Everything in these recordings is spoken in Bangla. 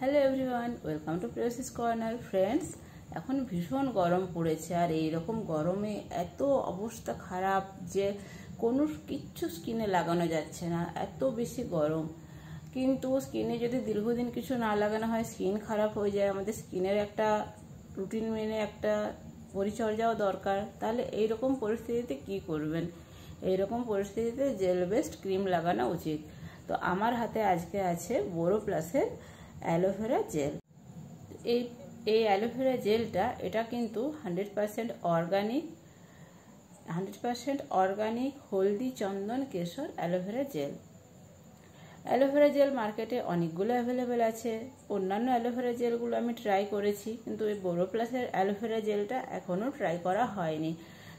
Hello everyone, welcome to precis corner. Friends, এখন ভীষণ গরম পড়েছে, আর এইরকম গরমে এত অবস্থা খারাপ যে কোনো কিচ্ছু স্কিনে লাগানো যাচ্ছে না, এত বেশি গরম। কিন্তু স্কিনে যদি দীর্ঘদিন কিছু না লাগানো হয় স্কিন খারাপ হয়ে যায়। আমাদের স্কিনের একটা রুটিন মেনে একটা পরিচর্যাও দরকার। তাহলে এইরকম পরিস্থিতিতে কি করবেন? এইরকম পরিস্থিতিতে জেল বেসড ক্রিম লাগানো উচিত। তো আমার হাতে আজকে আছে বোরোপ্লাসের অ্যালোভেরা জেল। এই অ্যালোভেরা জেলটা এটা কিন্তু 100% অর্গানিক হলদি চন্দন কেশর অ্যালোভেরা জেল। অ্যালোভেরা জেল মার্কেটে অনেকগুলো অ্যাভেলেবেল আছে। অন্যান্য অ্যালোভেরা জেলগুলো আমি ট্রাই করেছি, কিন্তু এই বোরোপ্লাসের অ্যালোভেরা জেলটা এখনও ট্রাই করা হয়নি।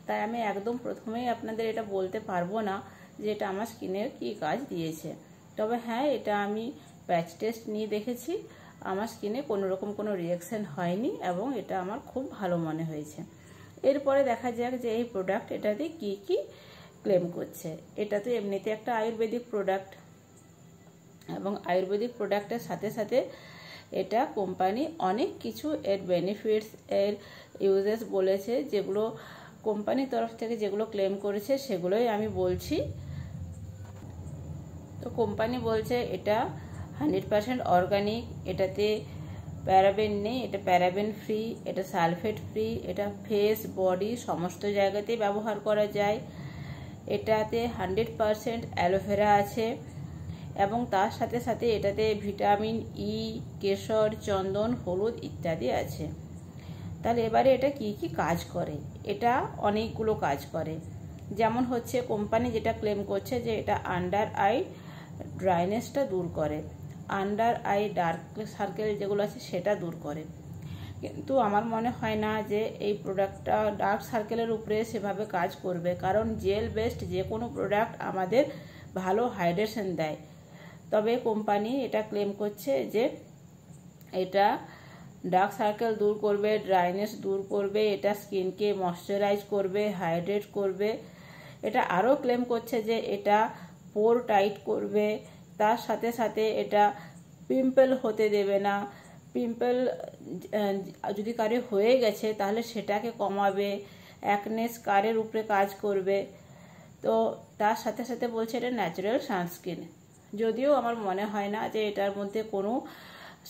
তাই আমি একদম প্রথমেই আপনাদের এটা বলতে পারবো না যে এটা আমার স্কিনের কী কাজ দিয়েছে। তবে হ্যাঁ, এটা আমি প্যাচ টেস্ট নিয়ে দেখেছি, আমার স্কিনে কোনোরকম কোনো রিয়াকশান হয়নি এবং এটা আমার খুব ভালো মনে হয়েছে। এরপরে দেখা যাক যে এই প্রোডাক্ট এটাতে কি কি ক্লেম করছে। এটা তো এমনিতে একটা আয়ুর্বেদিক প্রোডাক্ট, এবং আয়ুর্বেদিক প্রোডাক্টের সাথে সাথে এটা কোম্পানি অনেক কিছু এর বেনিফিটস, এর ইউজেস বলেছে, যেগুলো কোম্পানির তরফ থেকে যেগুলো ক্লেম করেছে সেগুলোই আমি বলছি। তো কোম্পানি বলছে এটা 100% অর্গানিক, এটাতে প্যারাবেন নেই, এটা প্যারাবেন ফ্রি, এটা সালফেট ফ্রি, এটা ফেস বডি সমস্ত জায়গাতেই ব্যবহার করা যায়। এটাতে 100% অ্যালোভেরা আছে, এবং তার সাথে সাথে এটাতে ভিটামিন ই, কেশর, চন্দন, হলুদ ইত্যাদি আছে। তাহলে এবারে এটা কি কি কাজ করে? এটা অনেকগুলো কাজ করে। যেমন হচ্ছে কোম্পানি যেটা ক্লেম করছে যে এটা আন্ডার আই ড্রাইনেসটা দূর করে, আন্ডার আই ডার্ক সার্কেল যেগুলো আছে সেটা দূর করে। কিন্তু আমার মনে হয় না যে এই প্রোডাক্টটা ডার্ক সার্কেলের উপরে সেভাবে কাজ করবে, কারণ জেল বেসড যে কোনো প্রোডাক্ট আমাদের ভালো হাইড্রেশন দেয়। তবে কোম্পানি এটা ক্লেম করছে যে এটা ডার্ক সার্কেল দূর করবে, ড্রাইনেস দূর করবে, এটা স্কিনকে ময়শ্চারাইজ করবে, হাইড্রেট করবে। এটা আরও ক্লেম করছে যে এটা পোর টাইট করবে, তার সাথে সাথে এটা পিম্পল হতে দেবে না। পিম্পল যদি কারো হয়ে গেছে তাহলে সেটাকে কমাবে, অ্যাকনে স্কারের উপরে কাজ করবে। তো তার সাথে সাথে বলছে এটা ন্যাচারাল সানস্ক্রিন। যদিও আমার মনে হয় না যে এটার মধ্যে কোনো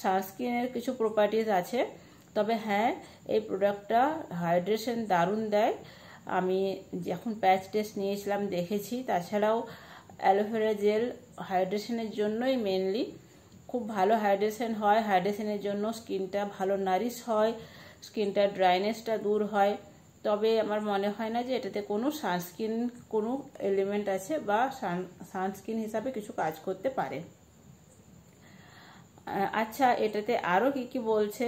সানস্ক্রিনের কিছু প্রপার্টিজ আছে, তবে হ্যাঁ, এই প্রোডাক্টটা হাইড্রেশন দারুণ দেয়। আমি যখন প্যাচ টেস্ট নিয়েছিলাম দেখেছি। তাছাড়াও অ্যালোভেরা জেল হাইড্রেশনের জন্যই মেনলি, খুব ভালো হাইড্রেশন হয়। হাইড্রেশনের জন্য স্কিনটা ভালো নারিশ হয়, স্কিনটার ড্রাইনেসটা দূর হয়। তবে আমার মনে হয় না যে এটাতে কোনো সানস্ক্রিন কোনো এলিমেন্ট আছে বা সানস্ক্রিন হিসাবে কিছু কাজ করতে পারে। আচ্ছা, এটাতে আরও কি কি বলছে?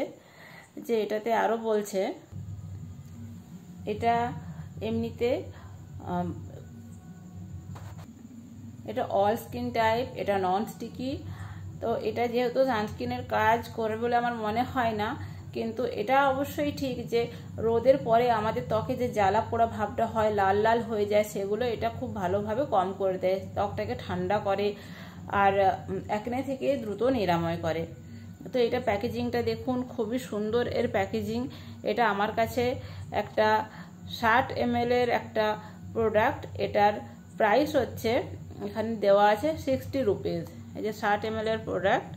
যে এটাতে আরও বলছে এটা এমনিতে এটা অল স্কিন টাইপ, এটা নন স্টিকি। তো এটা যেহেতু সানস্ক্রিনের কাজ করে বলে আমার মনে হয় না, কিন্তু এটা অবশ্যই ঠিক যে রোদের পরে আমাদের ত্বকে যে জ্বালা পোড়া ভাবটা হয়, লাল লাল হয়ে যায়, সেগুলো এটা খুব ভালোভাবে কম করে দেয়, ত্বকটাকে ঠান্ডা করে, আর অ্যাকনে থেকে দ্রুত নিরাময় করে। তো এটা প্যাকেজিংটা দেখুন, খুবই সুন্দর এর প্যাকেজিং। এটা আমার কাছে একটা 60 ml এর একটা প্রোডাক্ট। এটার প্রাইস হচ্ছে এখানে দেওয়া আছে 60 রুপিস। এই যে 60 ml এর প্রোডাক্ট,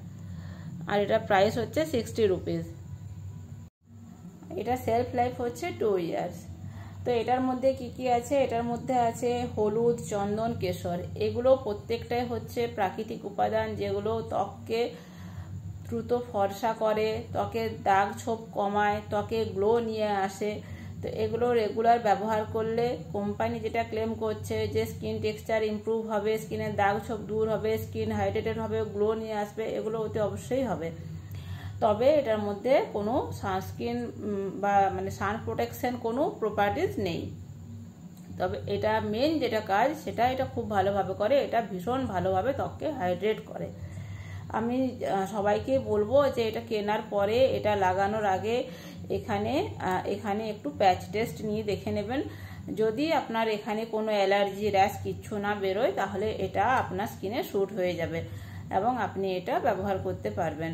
আর এটা প্রাইস হচ্ছে 60 রুপিস। এটা সেলফ লাইফ হচ্ছে 2 ইয়ার্স। তো এটার মধ্যে কি কি আছে? এটার মধ্যে আছে হলুদ, চন্দন, কেশর। এগুলো প্রত্যেকটাই হচ্ছে প্রাকৃতিক উপাদান, যেগুলো ত্বককে দ্রুত ফর্সা করে, ত্বকের দাগ ছোপ কমায়, ত্বকে গ্লো নিয়ে আসে। তো এগুলো রেগুলার ব্যবহার করলে কোম্পানি যেটা ক্লেম করছে যে স্কিন টেক্সচার ইমপ্রুভ হবে, স্কিনের দাগ ছোপ দূর হবে, স্কিন হাইড্রেটেড হবে, গ্লো নিয়ে আসবে, এগুলো ওতে অবশ্যই হবে। তবে এটার মধ্যে কোনো সানস্ক্রিন বা সান প্রোটেকশন কোনো প্রপার্টিজ নেই। তবে এটা মেন যেটা কাজ সেটা এটা খুব ভালোভাবে করে, এটা ভীষণ ভালোভাবে ত্বককে হাইড্রেট করে। আমি সবাইকে বলবো যে এটা কেনার পরে, এটা লাগানোর আগে এখানে একটু প্যাচ টেস্ট নিয়ে দেখে নেবেন। যদি আপনার এখানে কোনো অ্যালার্জি, র্যাশ কিচ্ছু না বেরোয়, তাহলে এটা আপনার স্কিনে স্যুট হয়ে যাবে এবং আপনি এটা ব্যবহার করতে পারবেন।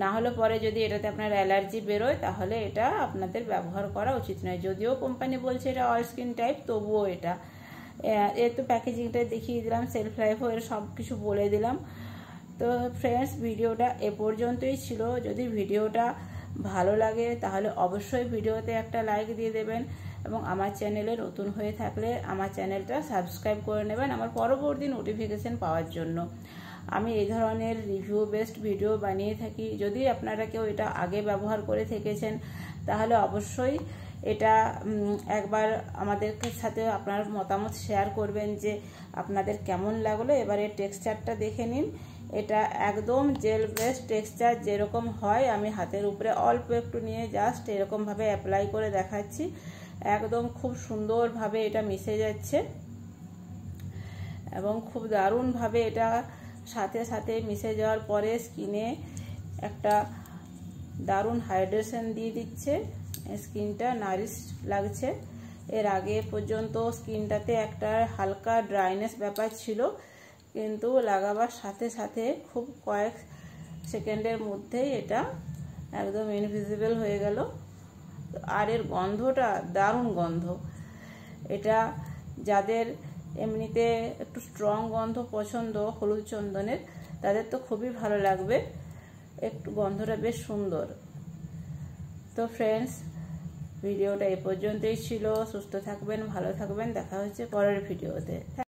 না হলে পরে যদি এটাতে আপনার অ্যালার্জি বেরোয় তাহলে এটা আপনাদের ব্যবহার করা উচিত নয়। যদিও কোম্পানি বলছে এটা অল স্কিন টাইপ, তবুও এটা এর তো প্যাকেজিংটা দেখিয়ে দিলাম, সেলফ লাইফও এর সব কিছু বলে দিলাম। তো ফ্রেন্ডস, ভিডিওটা এ পর্যন্তই ছিল। যদি ভিডিওটা ভালো লাগে তাহলে অবশ্যই ভিডিওতে একটা লাইক দিয়ে দেবেন এবং আমার চ্যানেলে নতুন হয়ে থাকলে আমার চ্যানেলটা সাবস্ক্রাইব করে নেবেন আমার পরবর্তী নোটিফিকেশন পাওয়ার জন্য। আমি এই ধরনের রিভিউ বেসড ভিডিও বানিয়ে থাকি। যদি আপনারা কেউ এটা আগে ব্যবহার করে থেকেছেন তাহলে অবশ্যই এটা একবার আমাদের সাথে আপনার মতামত শেয়ার করবেন যে আপনাদের কেমন লাগলো। এবারে টেক্সচারটা দেখে নিন। এটা একদম জেল বেস্ট টেক্সচার যেরকম হয়, আমি হাতের উপরে অল্প একটু নিয়ে জাস্ট এরকমভাবে অ্যাপ্লাই করে দেখাচ্ছি। একদম খুব সুন্দরভাবে এটা মিশে যাচ্ছে এবং খুব দারুণভাবে এটা সাথে সাথে মিশে যাওয়ার পরে স্কিনে একটা দারুণ হাইড্রেশন দিয়ে দিচ্ছে। স্কিনটা নারিশ লাগছে। এর আগে পর্যন্ত স্কিনটাতে একটা হালকা ড্রাইনেস ব্যাপার ছিল, কিন্তু লাগাবার সাথে সাথে খুব কয়েক সেকেন্ডের মধ্যেই এটা একদম ইনভিজিবল হয়ে গেল। আর এর গন্ধটা দারুণ গন্ধ। এটা যাদের এমনিতে একটু স্ট্রং গন্ধ পছন্দ হলুদ চন্দনের, তাদের তো খুবই ভালো লাগবে। একটু গন্ধটা বেশ সুন্দর। তো ফ্রেন্ডস, ভিডিওটা এ পর্যন্তই ছিল। সুস্থ থাকবেন, ভালো থাকবেন। দেখা হচ্ছে পরের ভিডিওতে।